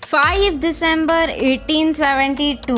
5 दिसंबर 1872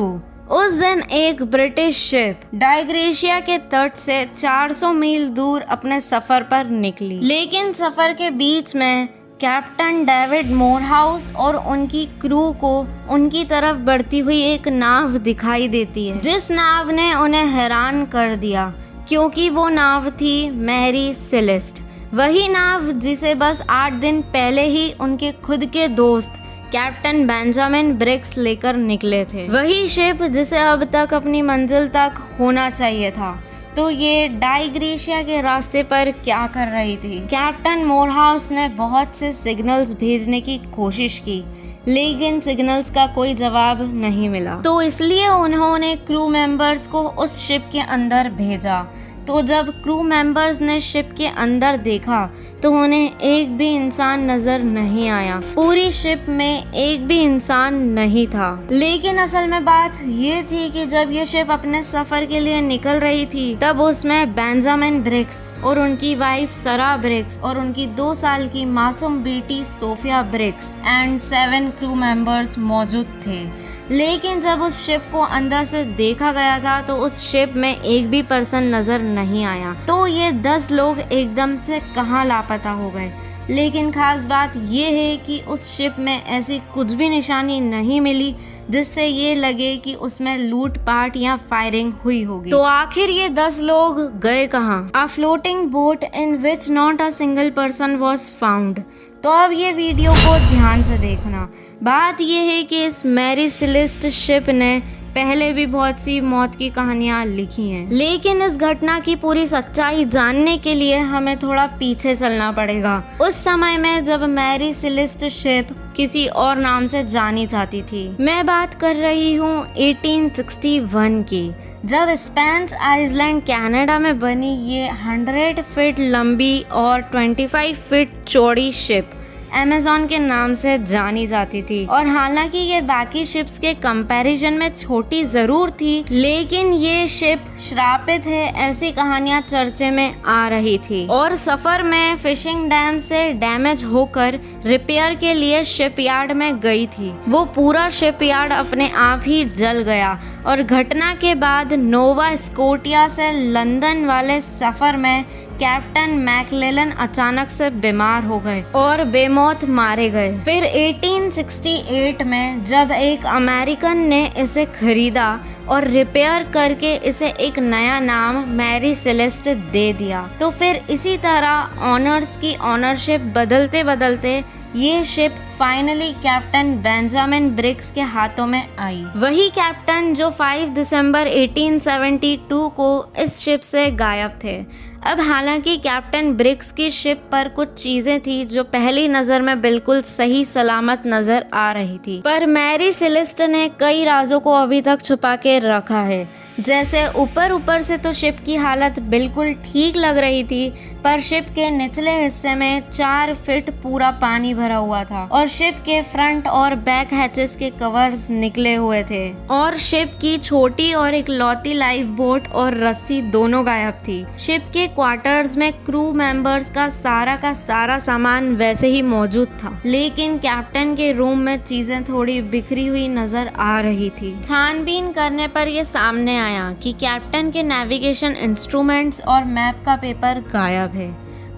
उस दिन एक ब्रिटिश शिप डाइग्रेशिया के तट से 400 मील दूर अपने सफर पर निकली। लेकिन सफर के बीच में कैप्टन डेविड मोरहाउस और उनकी क्रू को उनकी तरफ बढ़ती हुई एक नाव दिखाई देती है, जिस नाव ने उन्हें हैरान कर दिया क्योंकि वो नाव थी मैरी सेलेस्ट। वही नाव जिसे बस 8 दिन पहले ही उनके खुद के दोस्त कैप्टन बेंजामिन ब्रिक्स लेकर निकले थे। वही शिप जिसे अब तक अपनी मंजिल तक होना चाहिए था। तो ये डाइग्रेशिया के रास्ते पर क्या कर रही थी? कैप्टन मोरहाउस ने बहुत से सिग्नल्स भेजने की कोशिश की, लेकिन सिग्नल्स का कोई जवाब नहीं मिला। तो इसलिए उन्होंने क्रू मेंबर्स को उस शिप के अंदर भेजा। तो जब क्रू मेंबर्स ने शिप के अंदर देखा तो उन्हें एक भी इंसान नजर नहीं आया। पूरी शिप में एक भी इंसान नहीं था। लेकिन असल में बात ये थी कि जब ये शिप अपने सफर के लिए निकल रही थी तब उसमें बेंजामिन ब्रिक्स और उनकी वाइफ सरा ब्रिक्स और उनकी 2 साल की मासूम बेटी Sophia Briggs and 7 crew members मौजूद थे। लेकिन जब उस शिप को अंदर से देखा गया था तो उस शिप में एक भी पर्सन नजर नहीं आया। तो ये 10 लोग एकदम से कहाँ लापता हो गए। लेकिन खास बात ये है कि उस शिप में ऐसी कुछ भी निशानी नहीं मिली जिससे ये लगे कि उसमें लूटपाट या फायरिंग हुई होगी। तो आखिर ये 10 लोग गए कहाँ? अ floating boat in which not a single person was found. तो अब ये वीडियो को ध्यान से देखना। बात ये है कि इस मैरी सेलेस्ट शिप ने पहले भी बहुत सी मौत की कहानियां लिखी हैं, लेकिन इस घटना की पूरी सच्चाई जानने के लिए हमें थोड़ा पीछे चलना पड़ेगा। उस समय में जब मैरी सेलेस्ट शिप किसी और नाम से जानी जाती थी। मैं बात कर रही हूँ 1861 की, जब स्पेंस आइसलैंड कनाडा में बनी ये 100 फीट लंबी और 25 फीट चौड़ी शिप अमेज़न के नाम से जानी जाती थी। और हालांकि ये बाकी शिप्स के कंपैरिजन में छोटी जरूर थी, लेकिन ये शिप श्रापित है ऐसी कहानियां चर्चे में आ रही थी। और सफर में फिशिंग डैम से डैमेज होकर रिपेयर के लिए शिपयार्ड में गई थी। वो पूरा शिपयार्ड अपने आप ही जल गया और घटना के बाद नोवा स्कोटिया से लंदन वाले सफर में कैप्टन मैकलेलन अचानक से बीमार हो गए और बेमौत मारे गए। फिर 1868 में जब एक अमेरिकन ने इसे खरीदा और रिपेयर करके इसे एक नया नाम मैरी सेलेस्ट दे दिया। तो फिर इसी तरह ऑनर्स की ऑनरशिप बदलते बदलते ये ship finally captain Benjamin Briggs के हाथों में आई। वही कैप्टन जो 5 दिसंबर 1872 को इस शिप से गायब थे। अब हालांकि कैप्टन ब्रिक्स की शिप पर कुछ चीजें थी जो पहली नजर में बिल्कुल सही सलामत नजर आ रही थी, पर मैरी सेलेस्ट ने कई राजों को अभी तक छुपा के रखा है। जैसे ऊपर से तो शिप की हालत बिल्कुल ठीक लग रही थी, पर शिप के निचले हिस्से में 4 फीट पूरा पानी भरा हुआ था और शिप के फ्रंट और बैक हैचेस के कवर्स निकले हुए थे और शिप की छोटी और इकलौती लाइफ बोट और रस्सी दोनों गायब थी। शिप के क्वार्टर्स में क्रू मेंबर्स का सारा सामान वैसे ही मौजूद था, लेकिन कैप्टन के रूम में चीजें थोड़ी बिखरी हुई नजर आ रही थी। छानबीन करने पर यह सामने आया कि कैप्टन के नेविगेशन इंस्ट्रूमेंट्स और मैप का पेपर गायब है।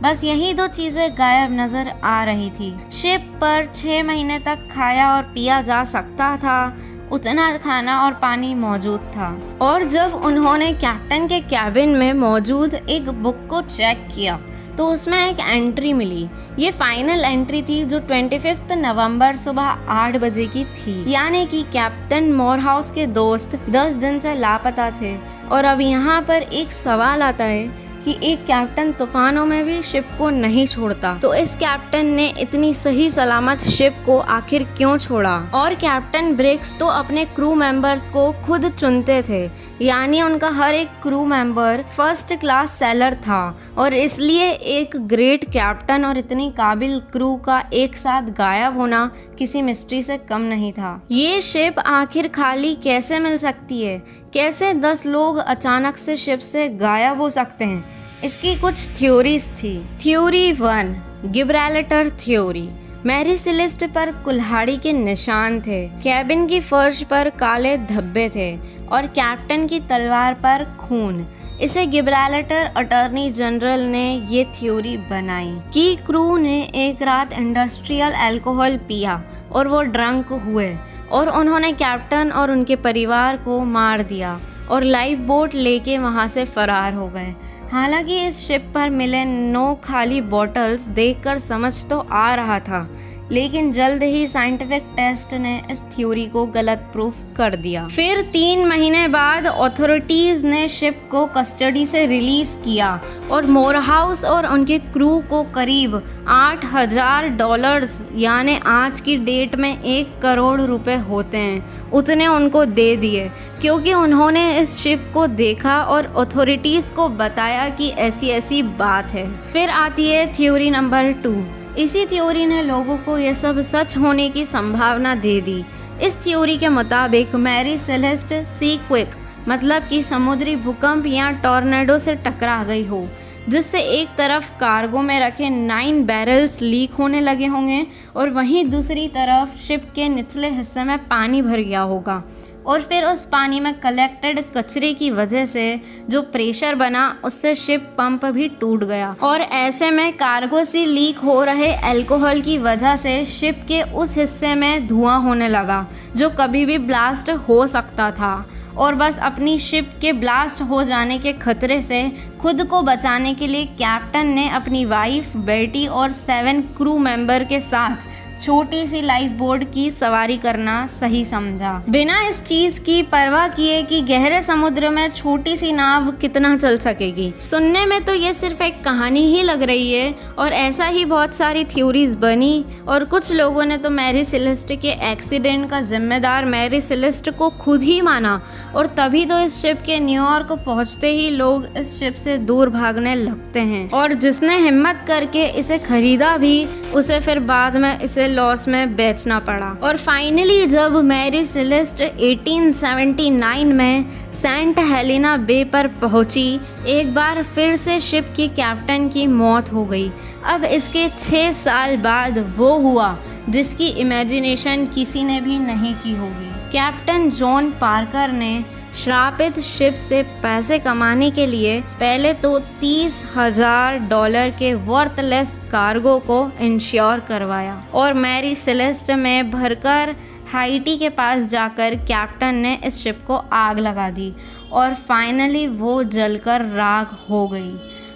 बस यही 2 चीजें गायब नजर आ रही थी। शिप पर 6 महीने तक खाया और पिया जा सकता था, उतना खाना और पानी मौजूद था। और जब उन्होंने कैप्टन के कैबिन में मौजूद एक बुक को चेक किया तो उसमें एक एंट्री मिली। ये फाइनल एंट्री थी जो 25 नवंबर सुबह 8 बजे की थी, यानी कि कैप्टन मोरहाउस के दोस्त 10 दिन से लापता थे। और अब यहाँ पर एक सवाल आता है कि एक कैप्टन तूफानों में भी शिप को नहीं छोड़ता, तो इस कैप्टन ने इतनी सही सलामत शिप को आखिर क्यों छोड़ा? और कैप्टन ब्रिक्स तो अपने क्रू मेंबर्स को खुद चुनते थे, यानी उनका हर एक crew member first class seller था और इसलिए एक ग्रेट कैप्टन और इतनी काबिल क्रू का एक साथ गायब होना किसी मिस्ट्री से कम नहीं था। ये शिप आखिर खाली कैसे मिल सकती है? कैसे 10 लोग अचानक से शिप से गायब हो सकते हैं? इसकी कुछ थ्योरीज थी। Theory 1, Gibraltar theory. Mary Celeste पर कुल्हाड़ी के निशान थे, कैबिन की फर्श पर काले धब्बे थे और कैप्टन की तलवार पर खून। इसे गिब्राल्टर अटॉर्नी जनरल ने ये थ्योरी बनाई कि क्रू ने एक रात इंडस्ट्रियल अल्कोहल पिया और वो ड्रंक हुए और उन्होंने कैप्टन और उनके परिवार को मार दिया और लाइफ बोट लेके वहाँ से फरार हो गए। हालांकि इस शिप पर मिले 9 खाली बॉटल्स देखकर समझ तो आ रहा था, लेकिन जल्द ही साइंटिफिक टेस्ट ने इस थ्योरी को गलत प्रूफ कर दिया। फिर 3 महीने बाद अथॉरिटीज ने शिप को कस्टडी से रिलीज किया और मोरहाउस और उनके क्रू को करीब $8,000 यानी आज की डेट में 1 करोड़ रुपए होते हैं, उतने उनको दे दिए, क्योंकि उन्होंने इस शिप को देखा और अथॉरिटीज को बताया कि ऐसी ऐसी बात है। फिर आती है थ्योरी नंबर 2। इसी थ्योरी ने लोगों को यह सब सच होने की संभावना दे दी। इस थ्योरी के मुताबिक मैरी सेलेस्ट सी क्विक मतलब कि समुद्री भूकंप या टॉर्नेडो से टकरा गई हो, जिससे एक तरफ कार्गो में रखे 9 बैरल्स लीक होने लगे होंगे और वहीं दूसरी तरफ शिप के निचले हिस्से में पानी भर गया होगा और फिर उस पानी में कलेक्टेड कचरे की वजह से जो प्रेशर बना उससे शिप पंप भी टूट गया और ऐसे में कार्गो से लीक हो रहे अल्कोहल की वजह से शिप के उस हिस्से में धुआं होने लगा जो कभी भी ब्लास्ट हो सकता था। और बस अपनी शिप के ब्लास्ट हो जाने के खतरे से खुद को बचाने के लिए कैप्टन ने अपनी वाइफ, बेटी और 7 क्रू मेंबर के साथ छोटी सी लाइफ बोट की सवारी करना सही समझा, बिना इस चीज की परवाह किए कि गहरे समुद्र में छोटी सी नाव कितना चल सकेगी। सुनने में तो ये सिर्फ एक कहानी ही लग रही है और ऐसा ही बहुत सारी थ्योरीज बनी और कुछ लोगों ने तो मैरी सेलेस्ट के एक्सीडेंट का जिम्मेदार मैरी सेलेस्ट को खुद ही माना और तभी तो इस शिप के न्यूयॉर्क पहुंचते ही लोग इस शिप से दूर भागने लगते हैं और जिसने हिम्मत करके इसे खरीदा भी उसे फिर बाद में इसे लॉस में बेचना पड़ा। और फाइनली जब मैरी सेलेस्ट 1879 में सेंट हेलेना बे पर पहुंची, एक बार फिर से शिप की कैप्टन की मौत हो गई। अब इसके 6 साल बाद वो हुआ जिसकी इमेजिनेशन किसी ने भी नहीं की होगी। कैप्टन जॉन पार्कर ने श्रापित शिप से पैसे कमाने के लिए पहले तो $30,000 के वर्थलेस कार्गो को इंश्योर करवाया और मैरी सेलेस्ट में भरकर हाइटी के पास जाकर कैप्टन ने इस शिप को आग लगा दी और फाइनली वो जलकर राख हो गई।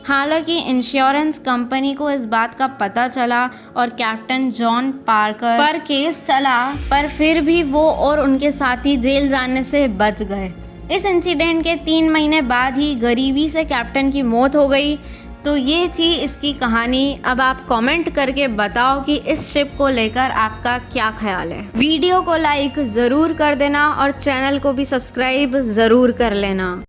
हालांकि इंश्योरेंस कंपनी को इस बात का पता चला और कैप्टन जॉन पार्कर पर केस चला, पर फिर भी वो और उनके साथी जेल जाने से बच गए। इस इंसिडेंट के 3 महीने बाद ही गरीबी से कैप्टन की मौत हो गई। तो ये थी इसकी कहानी। अब आप कमेंट करके बताओ कि इस शिप को लेकर आपका क्या ख्याल है। वीडियो को लाइक ज़रूर कर देना और चैनल को भी सब्सक्राइब ज़रूर कर लेना।